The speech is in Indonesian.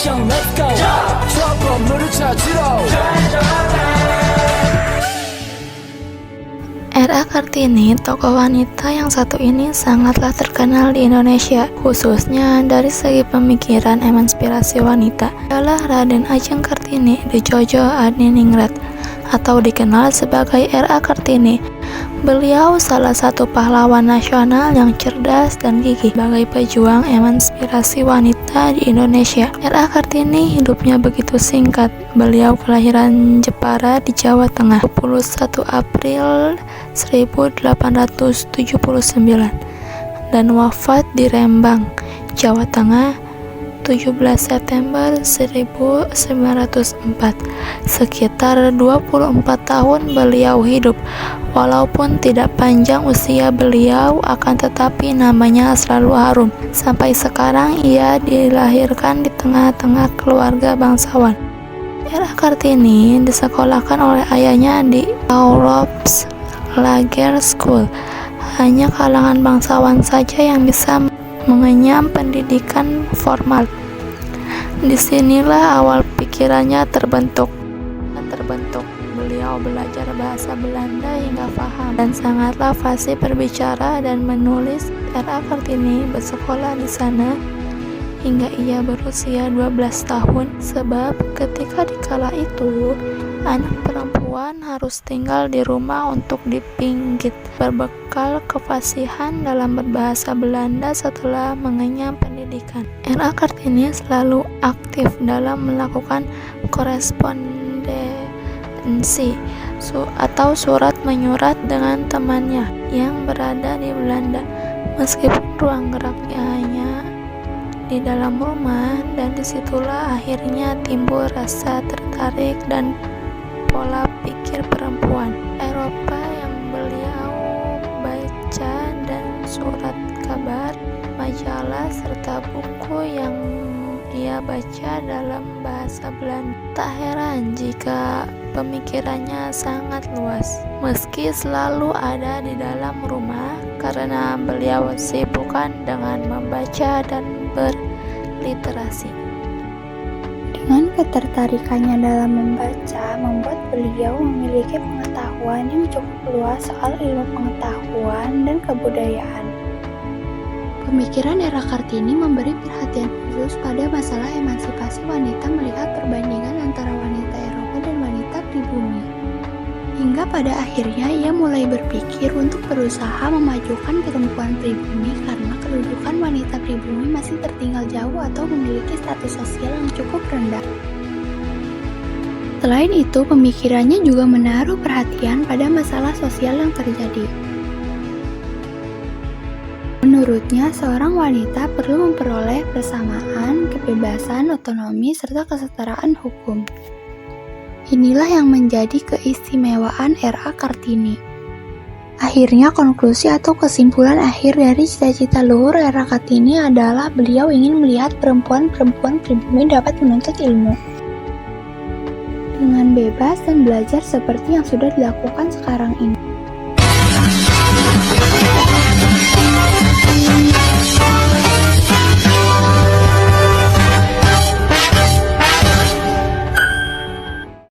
액션 let's go 저 건물을 찾으러 R.A. Kartini, tokoh wanita yang satu ini sangatlah terkenal di Indonesia, khususnya dari segi pemikiran emansipasi wanita. Adalah Raden Ajeng Kartini di Jojo Adiningrat, atau dikenal sebagai R.A. Kartini. Beliau salah satu pahlawan nasional yang cerdas dan gigih sebagai pejuang emansipasi wanita di Indonesia. R.A. Kartini hidupnya begitu singkat. Beliau kelahiran Jepara di Jawa Tengah 21 April 1879 dan wafat di Rembang, Jawa Tengah 17 September 1904. Sekitar 24 tahun beliau hidup. Walaupun tidak panjang usia beliau, akan tetapi namanya selalu harum. Sampai sekarang ia dilahirkan di tengah-tengah keluarga bangsawan. R.A. Kartini disekolahkan oleh ayahnya di Aurops Lager School. Hanya kalangan bangsawan saja yang bisa mengenyam pendidikan formal. Disinilah awal pikirannya terbentuk. Beliau belajar bahasa Belanda hingga paham dan sangatlah fasih berbicara dan menulis. R.A. Kartini bersekolah di sana hingga ia berusia 12 tahun, sebab ketika dikala itu anak perempuan harus tinggal di rumah untuk dipinggit, berbekal kefasihan dalam berbahasa Belanda setelah mengenyam pendidikan. R.A. Kartini selalu aktif dalam melakukan korespondensi atau surat menyurat dengan temannya yang berada di Belanda, meskipun ruang geraknya hanya di dalam rumah, dan disitulah akhirnya timbul rasa tertarik dan pola pikir perempuan Eropa yang beliau baca, dan surat kabar, majalah, serta buku yang ia baca dalam bahasa Belanda. Tak heran jika pemikirannya sangat luas, meski selalu ada di dalam rumah, karena beliau sibukkan dengan membaca dan berliterasi. Dengan ketertarikannya dalam membaca, membuat beliau memiliki pengetahuan yang cukup luas soal ilmu pengetahuan dan kebudayaan. Pemikiran R.A. Kartini memberi perhatian khusus pada masalah emansipasi wanita, melihat perbandingan antara wanita Eropa dan wanita pribumi. Hingga pada akhirnya ia mulai berpikir untuk berusaha memajukan perempuan pribumi, karena kedudukan wanita pribumi masih tertinggal jauh atau memiliki status sosial yang cukup rendah. Selain itu, pemikirannya juga menaruh perhatian pada masalah sosial yang terjadi. Menurutnya, seorang wanita perlu memperoleh persamaan, kebebasan, otonomi, serta kesetaraan hukum. Inilah yang menjadi keistimewaan R.A. Kartini. Akhirnya, konklusi atau kesimpulan akhir dari cita-cita luhur R.A. Kartini adalah beliau ingin melihat perempuan-perempuan pribumi dapat menuntut ilmu dengan bebas dan belajar seperti yang sudah dilakukan sekarang ini.